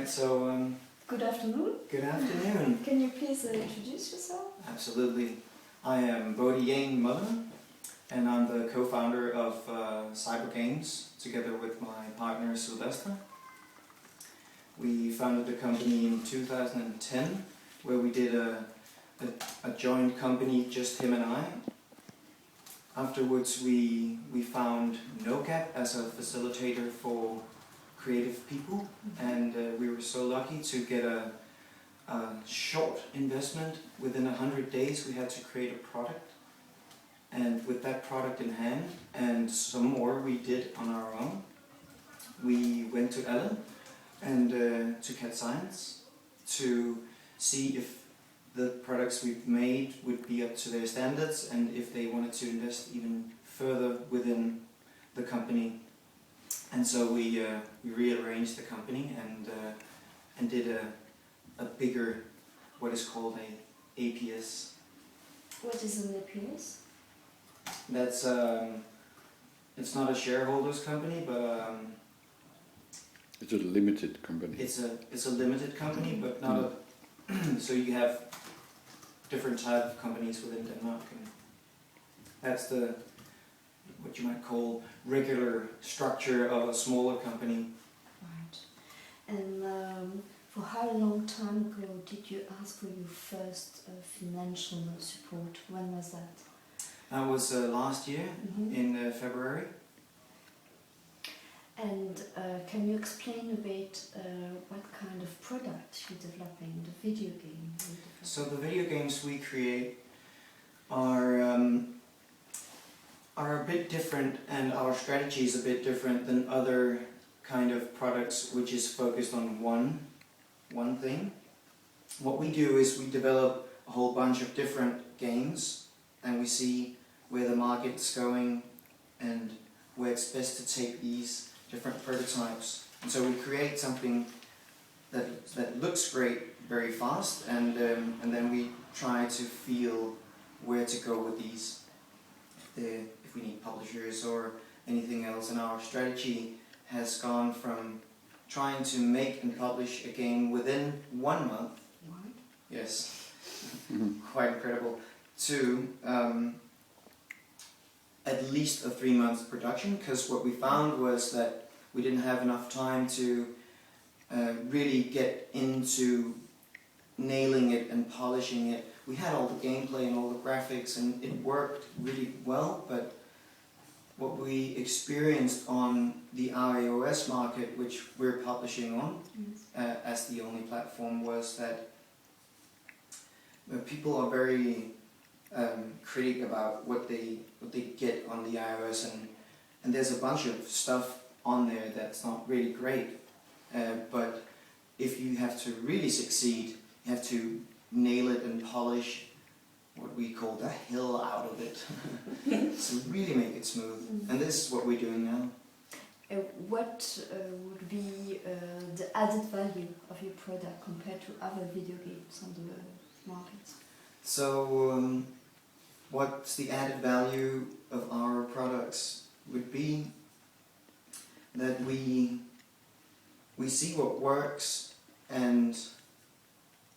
so good afternoon. Good afternoon. Can you please introduce yourself? Absolutely. I am SYBO and I'm the co-founder of SYBO Games, together with my partner Sylvester. We founded the company in 2010, where we did a joint company, just him and I. Afterwards we found NoCap as a facilitator for creative people, and we were so lucky to get a short investment. Within 100 days we had to create a product, and with that product in hand and some more we did on our own, we went to Ellen and to Cat Science to see if the products we've made would be up to their standards and if they wanted to invest even further within the company. And so we rearranged the company and did a bigger, what is called a APS. What is an APS? That's it's not a shareholders company, but it's a limited company. It's a limited company, but not a. So you have different type of companies within Denmark, and that's the what you might call regular structure of a smaller company. Right. And for how long time ago did you ask for your first financial support? When was that? That was last year in February. And can you explain a bit what kind of product you're developing, the video game? So the video games we create are a bit different, and our strategy is a bit different than other kind of products which is focused on one thing. What we do is we develop a whole bunch of different games, and we see where the market's going and where it's best to take these different prototypes. And so we create something that looks great very fast, and then we try to feel where to go with these, if we need publishers or anything else. And our strategy has gone from trying to make and publish a game within 1 month, yes, quite incredible, to at least a 3-month production, because what we found was that we didn't have enough time to really get into nailing it and polishing it. We had all the gameplay and all the graphics, and it worked really well, but what we experienced on the iOS market, which we're publishing on as the only platform, was that people are very critic about what they get on the iOS, and there's a bunch of stuff on there that's not really great. But if you have to really succeed, you have to nail it and polish what we call the hell out of it. So really make it smooth. And this is what we're doing now. What would be the added value of your product compared to other video games on the market? So what's the added value of our products would be that we see what works, and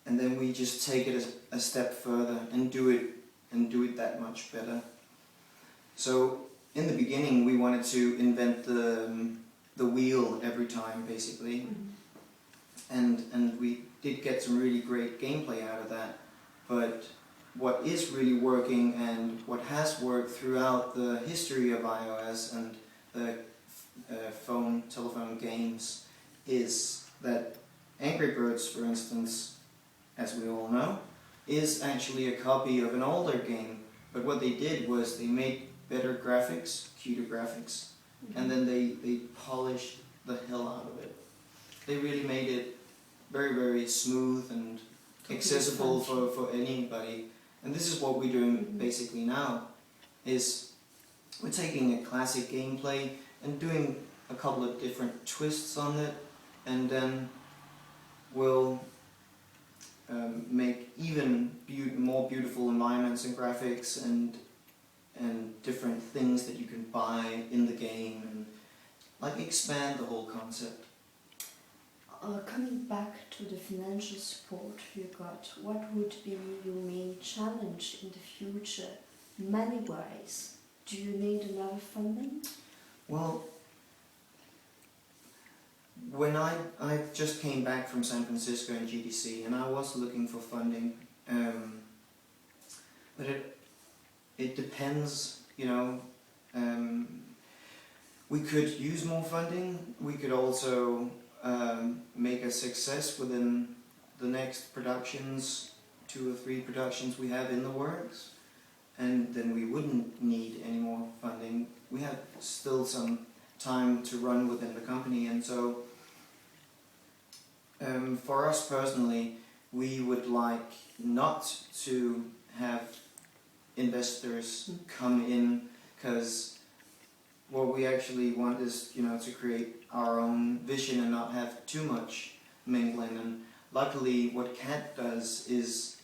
then we just take it a step further and do it that much better. So in the beginning we wanted to invent the wheel every time, basically, and we did get some really great gameplay out of that. But what is really working, and what has worked throughout the history of iOS and the telephone games, is that Angry Birds, for instance, as we all know, is actually a copy of an older game. But what they did was they made better graphics, cuter graphics, and then they polished the hell out of it. They really made it very, very smooth and accessible for anybody. And this is what we're doing basically now, is we're taking a classic gameplay and doing a couple of different twists on it, and then we'll make even more beautiful environments and graphics and different things that you can buy in the game, and like expand the whole concept. coming back to the financial support you got, what would be your main challenge in the future, money wise? Do you need another funding? Well, when I just came back from San Francisco and GDC, and I was looking for funding, but it depends, you know. We could use more funding. We could also make a success within the next productions, 2 or 3 productions we have in the works, and then we wouldn't need any more funding. We have still some time to run within the company, and so for us personally, we would like not to have investors come in, because what we actually want is, you know, to create our own vision and not have too much mingling. And luckily what CAT does is,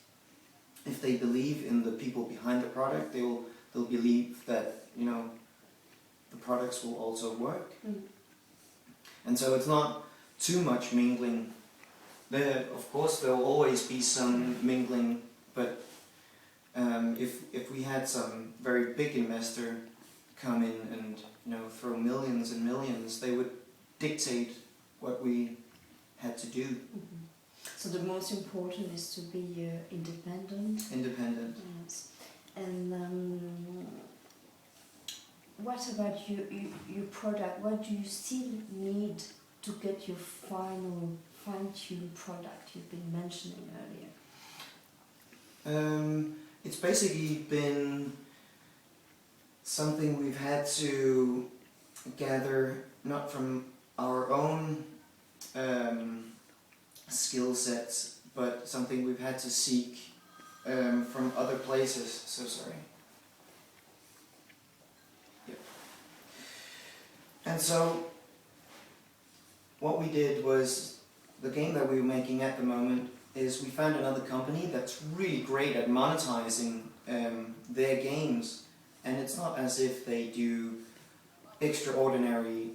if they believe in the people behind the product, they'll believe that, you know, the products will also work. And so it's not too much mingling. Of course there will always be some mingling, but if we had some very big investor come in and, you know, throw millions and millions, they would dictate what we had to do. So the most important is to be independent. Independent. Yes. And what about your product? What do you still need to get your final fine-tuned product you've been mentioning earlier? It's basically been something we've had to gather, not from our own skill sets, but something we've had to seek from other places. So sorry. Yep. And so what we did was, the game that we were making at the moment is, we found another company that's really great at monetizing their games, and it's not as if they do extraordinary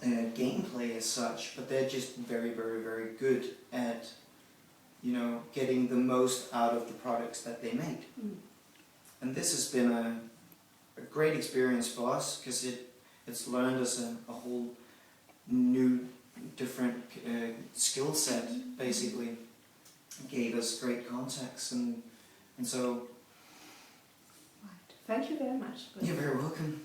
gameplay as such, but they're just very, very, very good at, you know, getting the most out of the products that they make. And this has been a great experience for us, because it's learned us a whole new, different skill set, basically. It gave us great contacts, and so... Right. Thank you very much. You're very welcome.